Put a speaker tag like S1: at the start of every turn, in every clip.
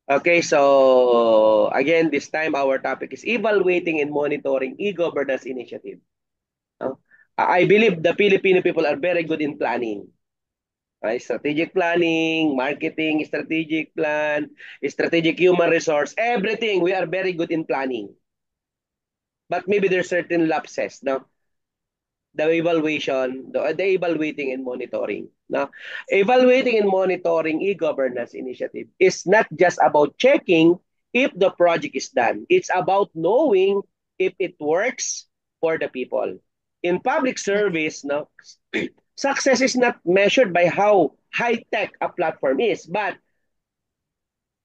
S1: Okay, so again, this time our topic is evaluating and monitoring e-governance initiative. No? I believe the Filipino people are very good in planning. Strategic planning, marketing, strategic plan, strategic human resource, everything. We are very good in planning. But maybe there's certain lapses, no? The evaluation, the evaluating and monitoring. No? Evaluating and monitoring e-governance initiative is not just about checking if the project is done. It's about knowing if it works for the people. In public service, no, success is not measured by how high-tech a platform is, but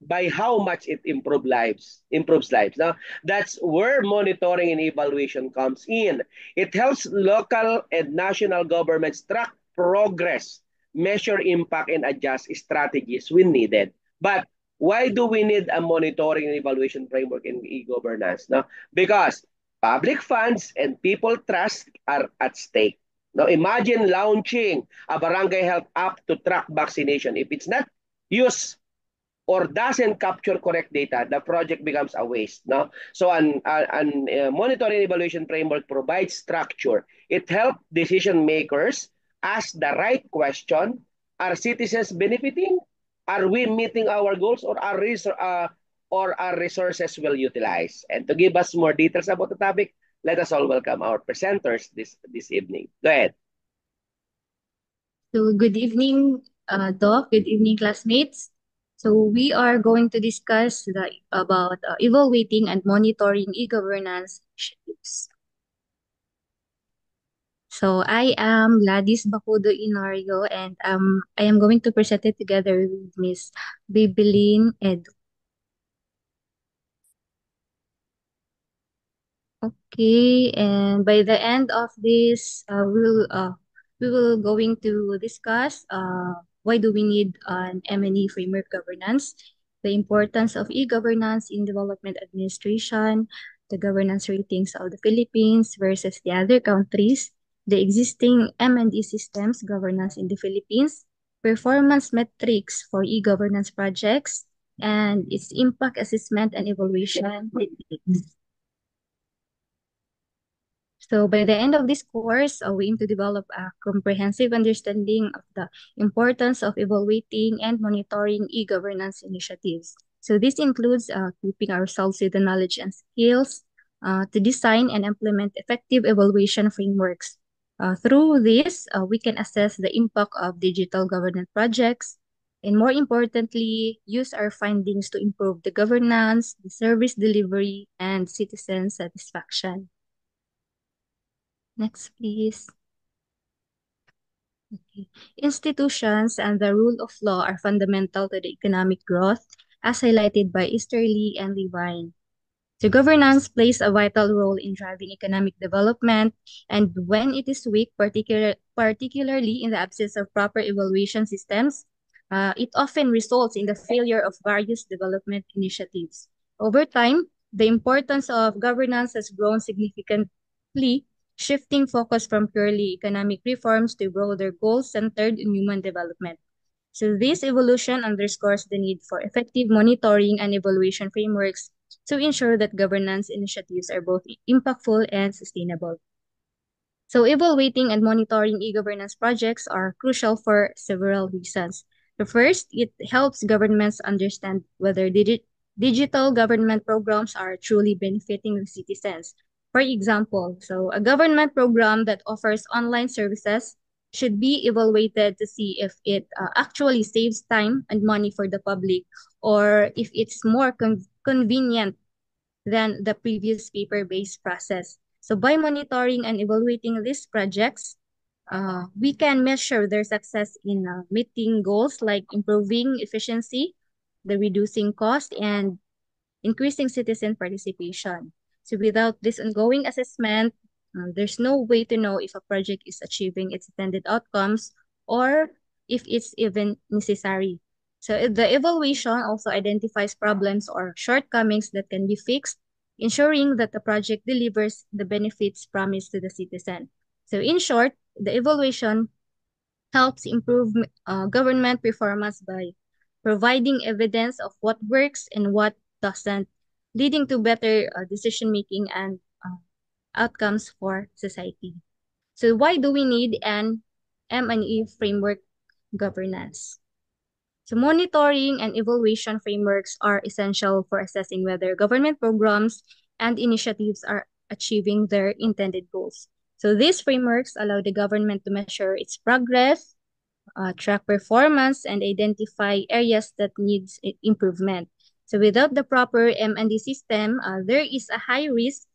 S1: by how much it improves lives. Now, that's where monitoring and evaluation comes in. It helps local and national governments track progress, measure impact, and adjust strategies when needed. But why do we need a monitoring and evaluation framework in e-governance? No? Because public funds and people trust are at stake. Now, imagine launching a barangay health app to track vaccination. If it's not used or doesn't capture correct data, the project becomes a waste. No? So an monitoring evaluation framework provides structure. It helps decision makers ask the right question. Are citizens benefiting? Are we meeting our goals or our resources well utilized? And to give us more details about the topic, let us all welcome our presenters this evening. Go ahead.
S2: So good evening, Doc. Good evening, classmates. So we are going to discuss about evaluating and monitoring e-governance initiatives. So I am Gladys Bacudo Inario, and I am going to present it together with Miss Bibeline Ed. Okay, and by the end of this, we will going to discuss why do we need an M&E framework governance, the importance of e-governance in development administration, the governance ratings of the Philippines versus the other countries, the existing M&E systems governance in the Philippines, performance metrics for e-governance projects, and its impact assessment and evaluation techniques. So by the end of this course, we aim to develop a comprehensive understanding of the importance of evaluating and monitoring e-governance initiatives. So this includes equipping ourselves with the knowledge and skills to design and implement effective evaluation frameworks. Through this, we can assess the impact of digital governance projects, and more importantly, use our findings to improve the governance, the service delivery, and citizen satisfaction. Next, please. Okay. Institutions and the rule of law are fundamental to the economic growth, as highlighted by Easterly and Levine. So governance plays a vital role in driving economic development, and when it is weak, particularly in the absence of proper evaluation systems, it often results in the failure of various development initiatives. Over time, the importance of governance has grown significantly, shifting focus from purely economic reforms to broader goals centered in human development. So this evolution underscores the need for effective monitoring and evaluation frameworks to ensure that governance initiatives are both impactful and sustainable. So evaluating and monitoring e-governance projects are crucial for several reasons. The first, it helps governments understand whether digital government programs are truly benefiting the citizens. For example, so a government program that offers online services should be evaluated to see if it actually saves time and money for the public, or if it's more convenient than the previous paper-based process. So by monitoring and evaluating these projects, we can measure their success in meeting goals like improving efficiency, the reducing cost, and increasing citizen participation. So without this ongoing assessment, there's no way to know if a project is achieving its intended outcomes or if it's even necessary. So the evaluation also identifies problems or shortcomings that can be fixed, ensuring that the project delivers the benefits promised to the citizen. So in short, the evaluation helps improve government performance by providing evidence of what works and what doesn't, leading to better decision making and outcomes for society. So why do we need an M&E framework governance? So monitoring and evaluation frameworks are essential for assessing whether government programs and initiatives are achieving their intended goals. So these frameworks allow the government to measure its progress, track performance, and identify areas that needs improvement. So without the proper M&D system, there is a high risk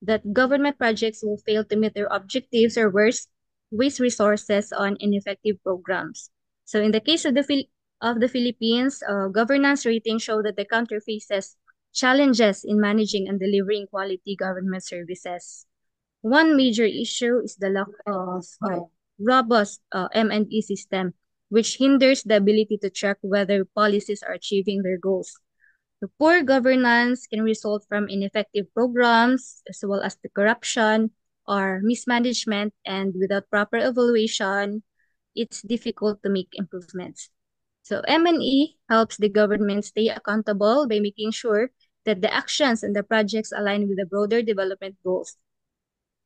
S2: that government projects will fail to meet their objectives or worse, waste resources on ineffective programs. So in the case of the Philippines, governance ratings show that the country faces challenges in managing and delivering quality government services. One major issue is the lack of robust M&E system, which hinders the ability to track whether policies are achieving their goals. The poor governance can result from ineffective programs as well as the corruption or mismanagement, and without proper evaluation, it's difficult to make improvements. So M&E helps the government stay accountable by making sure that the actions and the projects align with the broader development goals.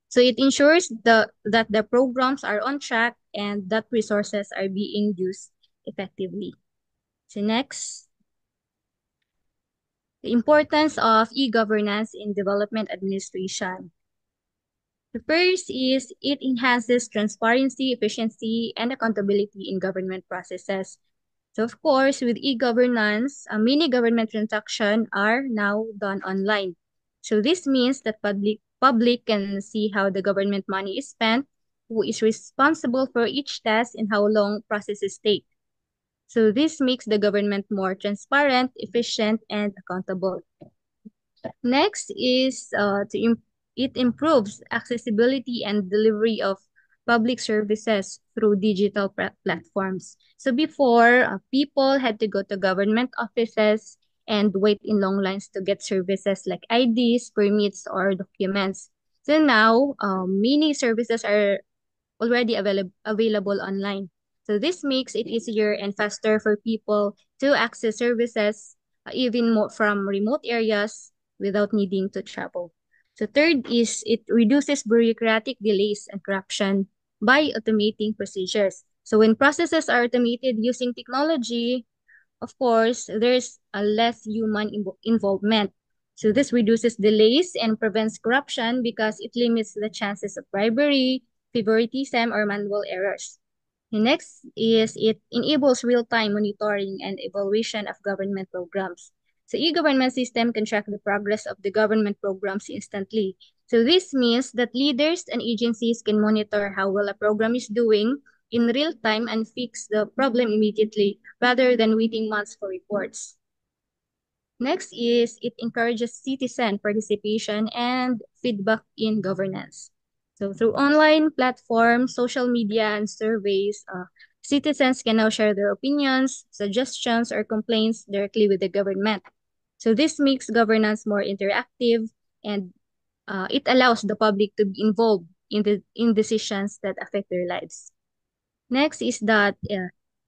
S2: So it ensures that the programs are on track and that resources are being used effectively. So next, the importance of e-governance in development administration. The first is it enhances transparency, efficiency, and accountability in government processes. So of course, with e-governance, many government transactions are now done online. So this means that public can see how the government money is spent, who is responsible for each task, and how long processes take. So this makes the government more transparent, efficient, and accountable. Next is it improves accessibility and delivery of public services through digital platforms. So before, people had to go to government offices and wait in long lines to get services like IDs, permits, or documents. So now, many services are already available online. So this makes it easier and faster for people to access services, even more from remote areas without needing to travel. So third is it reduces bureaucratic delays and corruption by automating procedures. So when processes are automated using technology, of course, there's a less human involvement. So this reduces delays and prevents corruption because it limits the chances of bribery, favoritism, or manual errors. The next is it enables real-time monitoring and evaluation of government programs. So e-government system can track the progress of the government programs instantly. So this means that leaders and agencies can monitor how well a program is doing in real time and fix the problem immediately rather than waiting months for reports. Next is it encourages citizen participation and feedback in governance. So through online platforms, social media, and surveys, citizens can now share their opinions, suggestions, or complaints directly with the government. So this makes governance more interactive and it allows the public to be involved in decisions that affect their lives. Next is that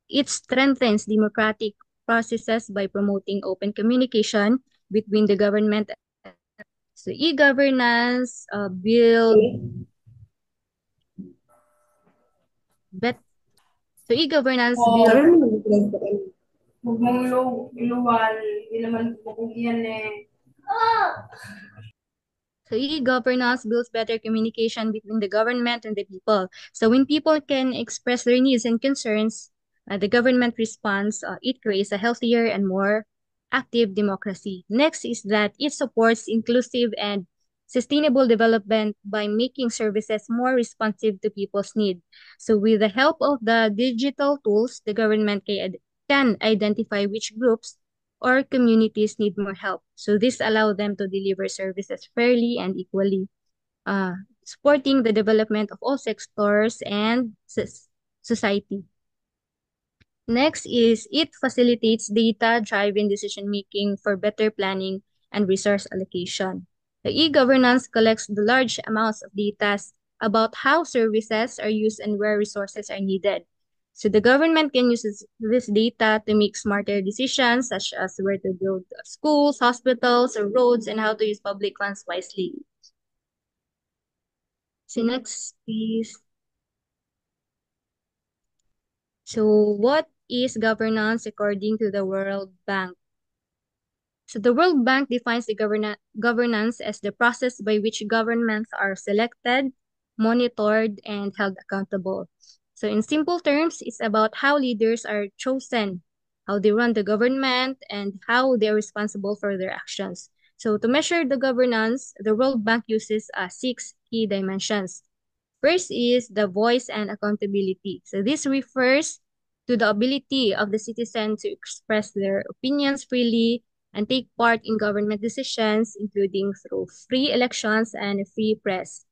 S2: it strengthens democratic processes by promoting open communication between the government. So e-governance bet so e-governance build
S3: Karon mo huwag mong iluwal, hindi naman bukong iyan eh.
S2: So e-governance builds better communication between the government and the people. So when people can express their needs and concerns, the government responds, it creates a healthier and more active democracy. Next is that it supports inclusive and sustainable development by making services more responsive to people's needs. So with the help of the digital tools, the government can identify which groups or communities need more help. So this allows them to deliver services fairly and equally, supporting the development of all sectors and society. Next is it facilitates data-driven decision-making for better planning and resource allocation. The e-governance collects the large amounts of data about how services are used and where resources are needed. So the government can use this data to make smarter decisions, such as where to build schools, hospitals, or roads, and how to use public funds wisely. So next, please. So what is governance according to the World Bank? So the World Bank defines the governance as the process by which governments are selected, monitored, and held accountable. So in simple terms, it's about how leaders are chosen, how they run the government, and how they're responsible for their actions. So to measure the governance, the World Bank uses six key dimensions. First is the voice and accountability. So this refers to the ability of the citizen to express their opinions freely and take part in government decisions, including through free elections and a free press.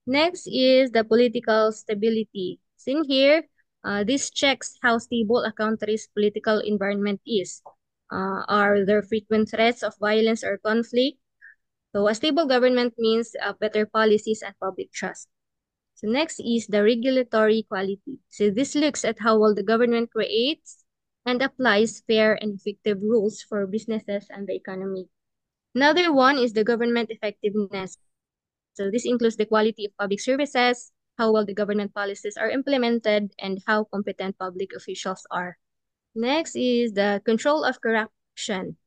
S2: Next is the political stability. So in here, this checks how stable a country's political environment is. Are there frequent threats of violence or conflict? So a stable government means better policies and public trust. So next is the regulatory quality. So this looks at how well the government creates and applies fair and effective rules for businesses and the economy. Another one is the government effectiveness. So this includes the quality of public services, how well the government policies are implemented, and how competent public officials are. Next is the control of corruption.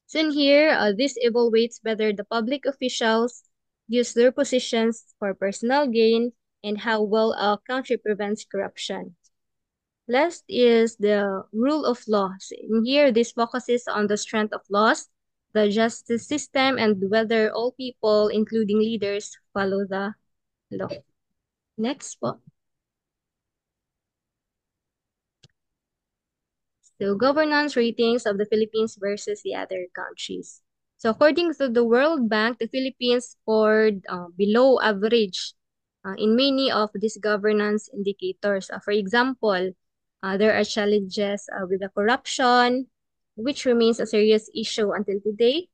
S2: So in here, this evaluates whether the public officials use their positions for personal gain and how well a country prevents corruption. Last is the rule of law. So in here, this focuses on the strength of laws, the justice system, and whether all people, including leaders, follow the law. Next po. So governance ratings of the Philippines versus the other countries. So according to the World Bank, the Philippines scored below average in many of these governance indicators. For example, there are challenges with the corruption, which remains a serious issue until today.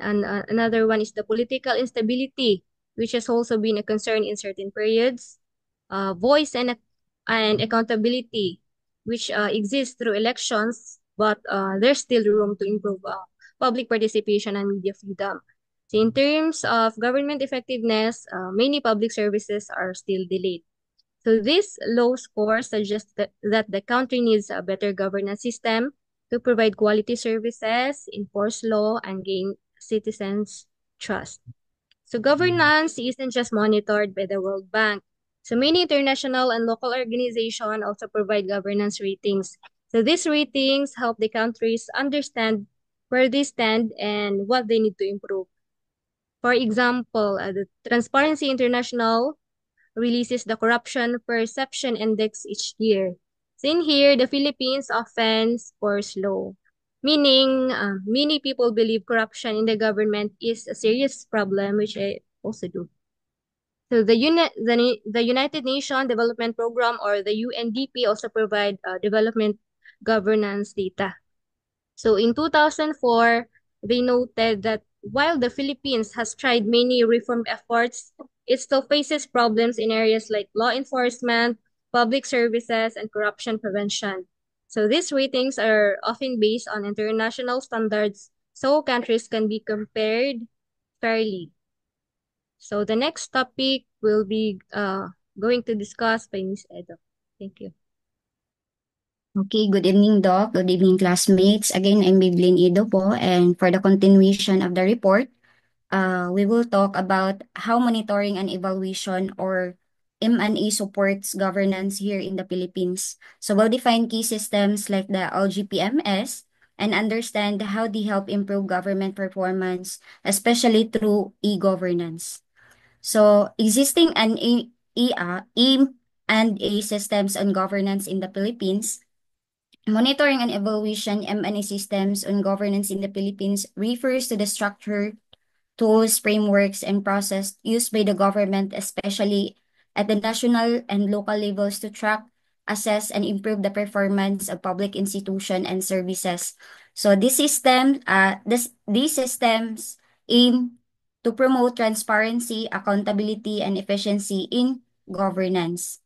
S2: And another one is the political instability, which has also been a concern in certain periods. Voice and accountability, which exists through elections, but there's still room to improve public participation and media freedom. So in terms of government effectiveness, many public services are still delayed. So this low score suggests that the country needs a better governance system to provide quality services, enforce law, and gain citizens' trust. So governance isn't just monitored by the World Bank. So many international and local organizations also provide governance ratings. So these ratings help the countries understand where they stand and what they need to improve. For example, the Transparency International releases the Corruption Perception Index each year. So in here, the Philippines often scores low, meaning many people believe corruption in the government is a serious problem, which I also do. So the United Nations Development Program, or the UNDP, also provide development governance data. So in 2004, they noted that while the Philippines has tried many reform efforts, it still faces problems in areas like law enforcement, public services, and corruption prevention. So these ratings are often based on international standards, so countries can be compared fairly. So the next topic will be going to discuss by Ms. Edo. Thank you.
S4: Okay, good evening, Doc. Good evening, classmates. Again, I'm Biblin Ido po, and for the continuation of the report, we will talk about how monitoring and evaluation, or M&E, supports governance here in the Philippines. So we'll define key systems like the LGPMS and understand how they help improve government performance, especially through e-governance. So existing E&A systems on governance in the Philippines. Monitoring and evaluation M&A systems on governance in the Philippines refers to the structure, tools, frameworks, and process used by the government, especially at the national and local levels, to track, assess, and improve the performance of public institutions and services. So these systems aim to promote transparency, accountability, and efficiency in governance.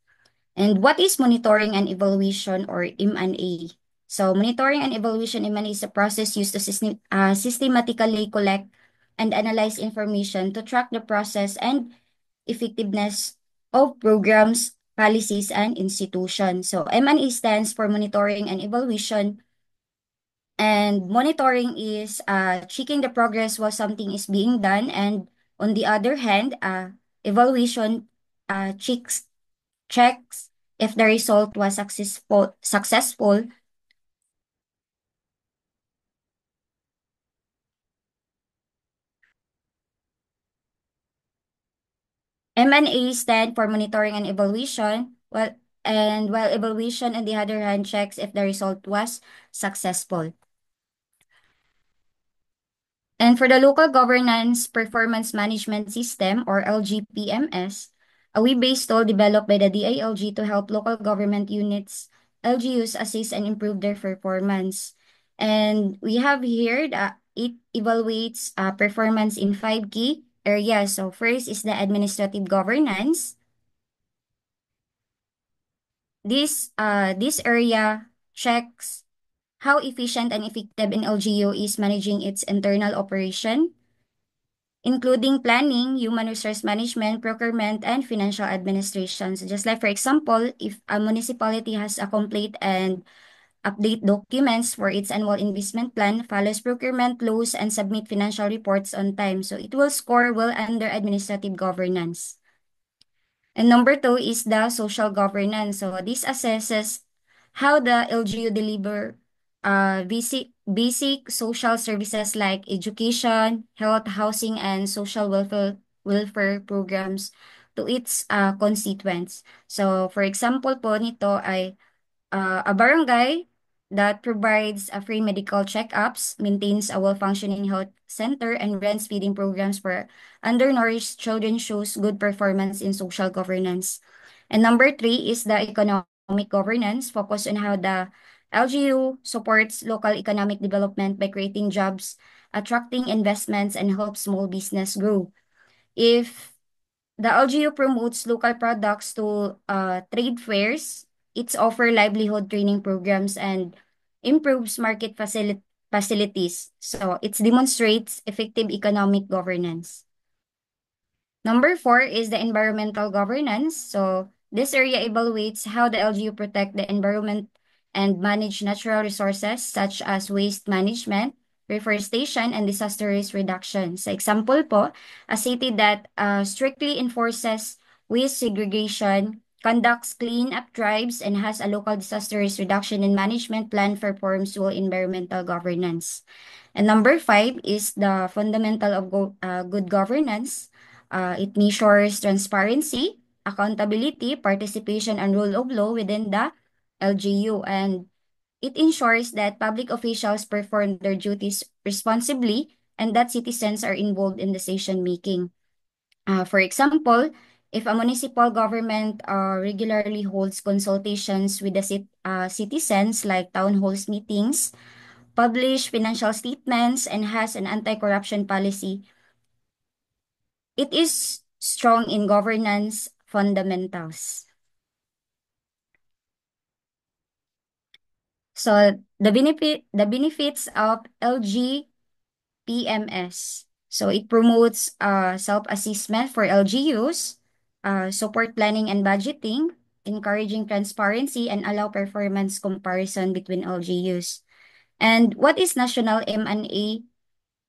S4: And what is monitoring and evaluation, or M&A? So monitoring and evaluation, M&A, is a process used to systematically collect and analyze information to track the process and effectiveness of programs, policies, and institutions. So M&A stands for monitoring and evaluation. And monitoring is checking the progress while something is being done. And on the other hand, evaluation checks if the result was successful. M&A stand for monitoring and evaluation, while evaluation, on the other hand, checks if the result was successful. And for the Local Governance Performance Management System, or LGPMS, a web-based tool developed by the DILG to help local government units, LGUs, assess and improve their performance. And we have here that it evaluates performance in 5 key areas. So first is the administrative governance. This area checks how efficient and effective an LGU is managing its internal operation, including planning, human resource management, procurement, and financial administration. So just like, for example, if a municipality has a complete and update documents for its annual investment plan, follows procurement laws, and submit financial reports on time, so it will score well under administrative governance. And number two is the social governance. So this assesses how the LGU deliver basic social services like education, health, housing, and social welfare programs to its constituents. So for example po nito ay a barangay that provides free medical checkups, maintains a well-functioning health center, and runs feeding programs for undernourished children, shows good performance in social governance. And number three is the economic governance, focused on how the LGU supports local economic development by creating jobs, attracting investments, and help small business grow. If the LGU promotes local products to trade fairs, it's offer livelihood training programs, and improves market facilities. So it demonstrates effective economic governance. Number four is the environmental governance. So this area evaluates how the LGU protect the environment and manage natural resources such as waste management, reforestation, and disaster risk reduction. Sa example po, a city that strictly enforces waste segregation, conducts clean-up drives, and has a local disaster risk reduction and management plan performs well environmental governance. And number five is the fundamental of good governance. It measures transparency, accountability, participation, and rule of law within the LGU. And it ensures that public officials perform their duties responsibly and that citizens are involved in decision making. For example, if a municipal government regularly holds consultations with the citizens, like town halls meetings, publish financial statements, and has an anti-corruption policy, it is strong in governance fundamentals. So the benefits of LGPMS. So it promotes self-assessment for LGUs, support planning and budgeting, encouraging transparency, and allow performance comparison between LGUs. And what is national M&A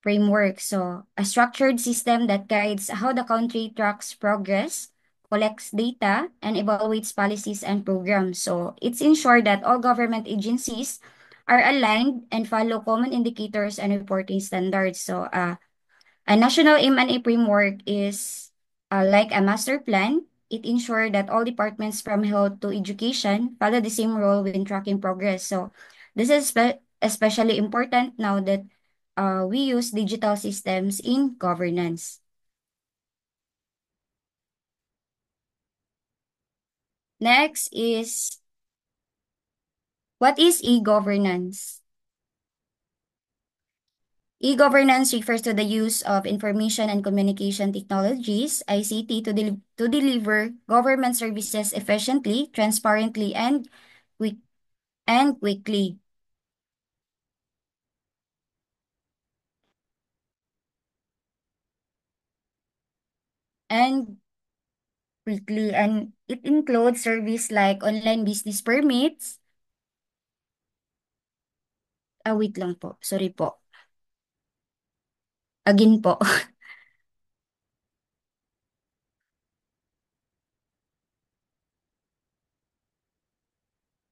S4: framework? So a structured system that guides how the country tracks progress, collects data, and evaluates policies and programs. So it's ensured that all government agencies are aligned and follow common indicators and reporting standards. So a national M&A framework is like a master plan. It ensures that all departments from health to education follow the same role when tracking progress. So this is especially important now that we use digital systems in governance. Next is, what is e-governance? E-governance refers to the use of information and communication technologies, ICT, to deliver government services efficiently, transparently, quick and quickly. And and it includes service like online business permits. Wait lang po. Sorry po. Again po.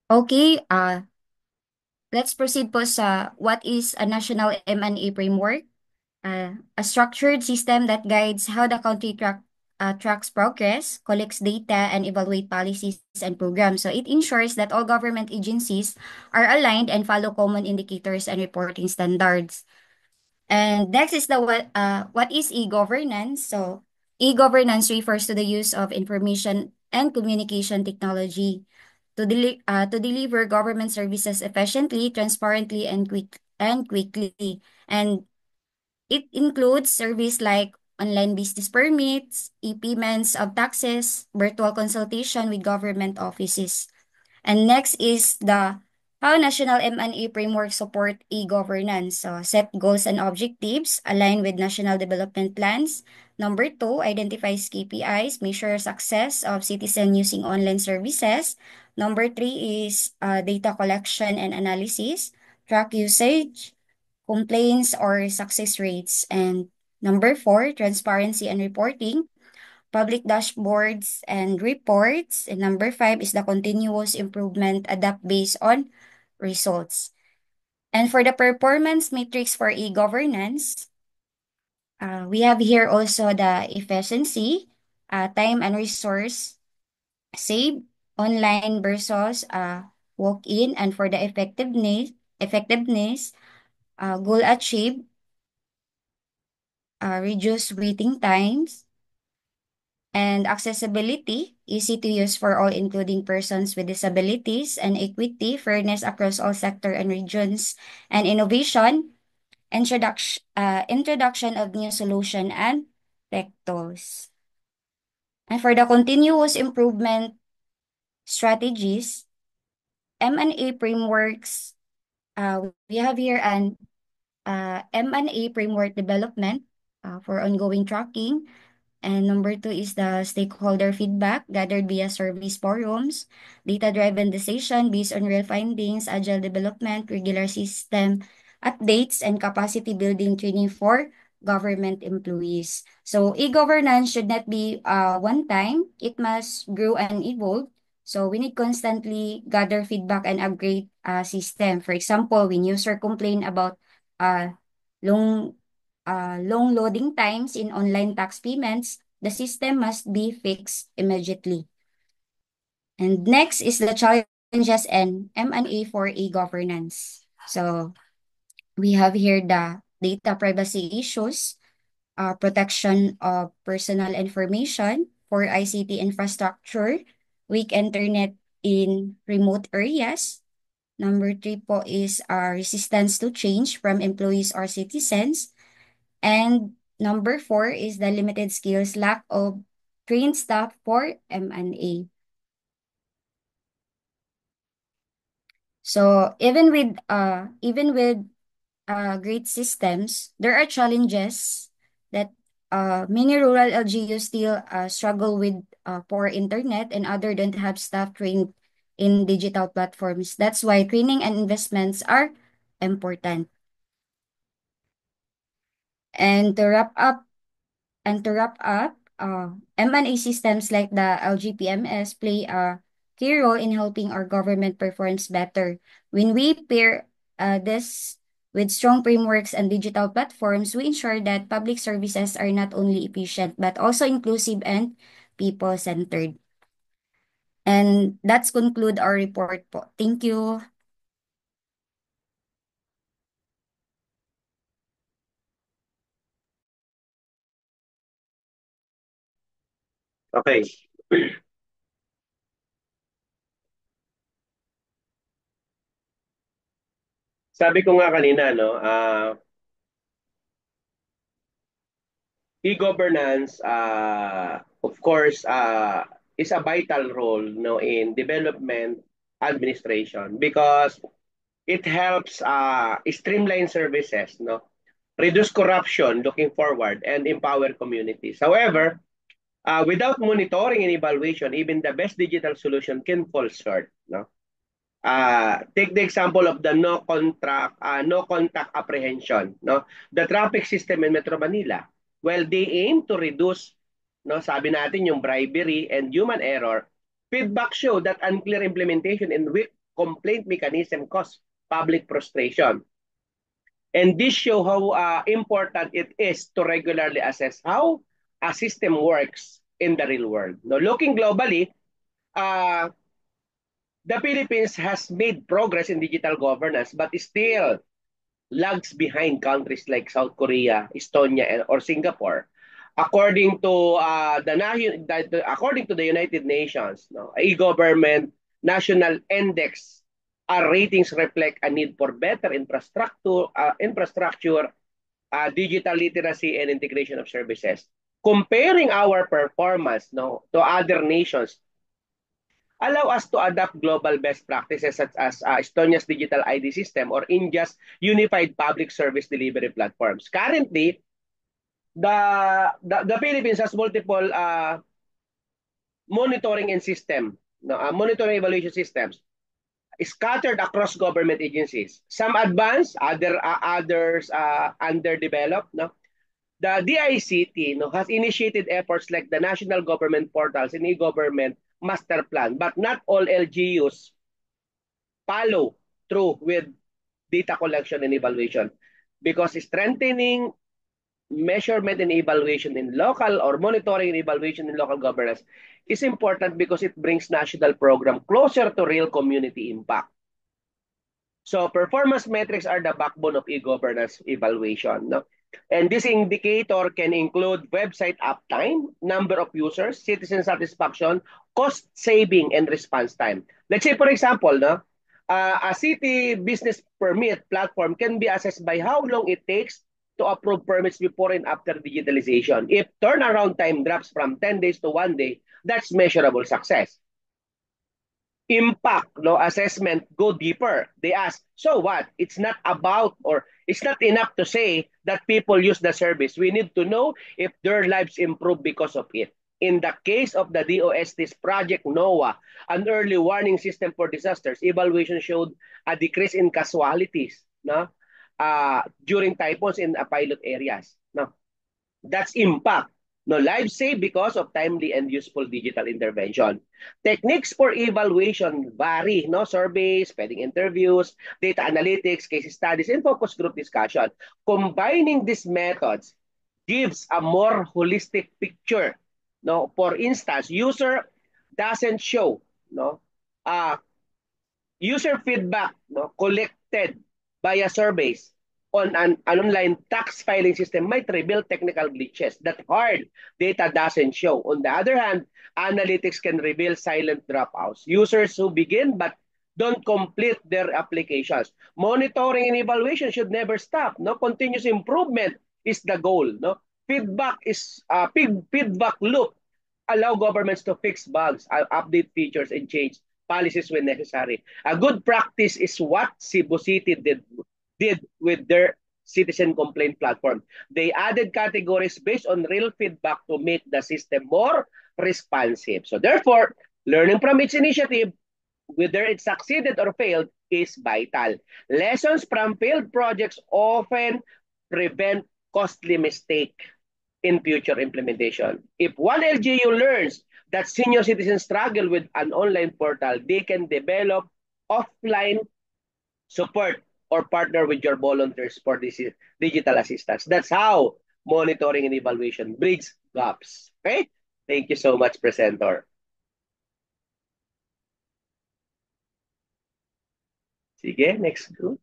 S4: Okay, let's proceed po sa what is a national M&A framework. A structured system that guides how the country tracks progress, collects data, and evaluate policies and programs. So it ensures that all government agencies are aligned and follow common indicators and reporting standards. And next is what is e-governance? So e-governance refers to the use of information and communication technology to deliver government services efficiently, transparently, and quickly. And it includes service like online business permits, e-payments of taxes, virtual consultation with government offices. And next is the how national M&A framework support e-governance. So set goals and objectives, align with national development plans. Number two, identifies KPIs, measure success of citizen using online services. Number three is data collection and analysis, track usage, complaints or success rates. And number four, transparency and reporting, public dashboards and reports. And number five is the continuous improvement adapt based on results. And for the performance metrics for e-governance, we have here also the efficiency, time and resource saved, online versus walk-in, and for the effectiveness, goal achieved, reduce waiting times, and accessibility, easy to use for all, including persons with disabilities, and equity, fairness across all sector and regions, and innovation, introduction of new solution and tech tools. And for the continuous improvement strategies, M&A frameworks, we have here an M&A framework development for ongoing tracking. And number two is the stakeholder feedback gathered via surveys, forums, data-driven decision based on real findings, agile development, regular system updates, and capacity building training for government employees. So e-governance should not be one time. It must grow and evolve. So we need constantly gather feedback and upgrade system. For example, when user complain about uh, long long loading times in online tax payments, the system must be fixed immediately. And next is the challenges and M&A for e-governance. So we have here the data privacy issues, protection of personal information for ICT infrastructure, weak internet in remote areas. Number three po is resistance to change from employees or citizens. And number four is the limited skills, lack of trained staff for M&A. So even with great systems, there are challenges that many rural LGUs still struggle with poor internet, and other don't have staff trained in digital platforms. That's why training and investments are important. And to wrap up, M&A systems like the LGPMS play a key role in helping our government performs better. When we pair this with strong frameworks and digital platforms, we ensure that public services are not only efficient, but also inclusive and people-centered. And that's conclude our report po. Thank you.
S1: Okay. Sabi ko nga kanina, no, e-governance, of course, is a vital role, in development administration because it helps streamline services, reduce corruption looking forward, and empower communities. However, without monitoring and evaluation, even the best digital solution can fall short. No? Take the example of the no contact apprehension, the traffic system in Metro Manila. Well, they aim to reduce, sabi natin yung bribery and human error. Feedback show that unclear implementation and weak complaint mechanism cause public frustration. And this show how important it is to regularly assess how a system works in the real world. Now, looking globally, uh, the Philippines has made progress in digital governance, but still lags behind countries like South Korea, Estonia, or Singapore. According to according to the United Nations, e-government national index, our ratings reflect a need for better infrastructure, digital literacy, and integration of services. Comparing our performance, to other nations allow us to adopt global best practices such as Estonia's digital ID system or India's unified public service delivery platforms. Currently, the Philippines has multiple monitoring and system, monitoring evaluation systems scattered across government agencies. Some advanced, others underdeveloped. No? The DICT, has initiated efforts like the National Government Portals and e-government master plan, but not all LGUs follow through with data collection and evaluation because strengthening measurement and evaluation in local or monitoring and evaluation in local governance is important because it brings national program closer to real community impact. So performance metrics are the backbone of e-governance evaluation. No? And this indicator can include website uptime, number of users, citizen satisfaction, cost saving, and response time. Let's say, for example, a city business permit platform can be assessed by how long it takes to approve permits before and after digitalization. If turnaround time drops from 10 days to 1 day, that's measurable success. Impact assessment go deeper. They ask, so what? It's not about or it's not enough to say that people use the service. We need to know if their lives improve because of it. In the case of the DOST's Project NOAA, an early warning system for disasters, evaluation showed a decrease in casualties during typhoons in pilot areas. No? That's impact. No, lives saved because of timely and useful digital intervention. Techniques for evaluation vary. Surveys, spelling interviews, data analytics, case studies, and focus group discussion. Combining these methods gives a more holistic picture. For instance, user doesn't show user feedback collected via surveys on an online tax filing system might reveal technical glitches that hard data doesn't show. On the other hand, analytics can reveal silent dropouts, users who begin but don't complete their applications. Monitoring and evaluation should never stop. Continuous improvement is the goal. Feedback is feedback loop allow governments to fix bugs, update features, and change policies when necessary. A good practice is what Cebu City did with their citizen complaint platform. They added categories based on real feedback to make the system more responsive. So therefore, learning from each initiative, whether it succeeded or failed, is vital. Lessons from failed projects often prevent costly mistake in future implementation. If one LGU learns that senior citizens struggle with an online portal, they can develop offline support or partner with your volunteers for this digital assistance. That's how monitoring and evaluation bridge gaps. Okay? Thank you so much, presenter. Sige, next group.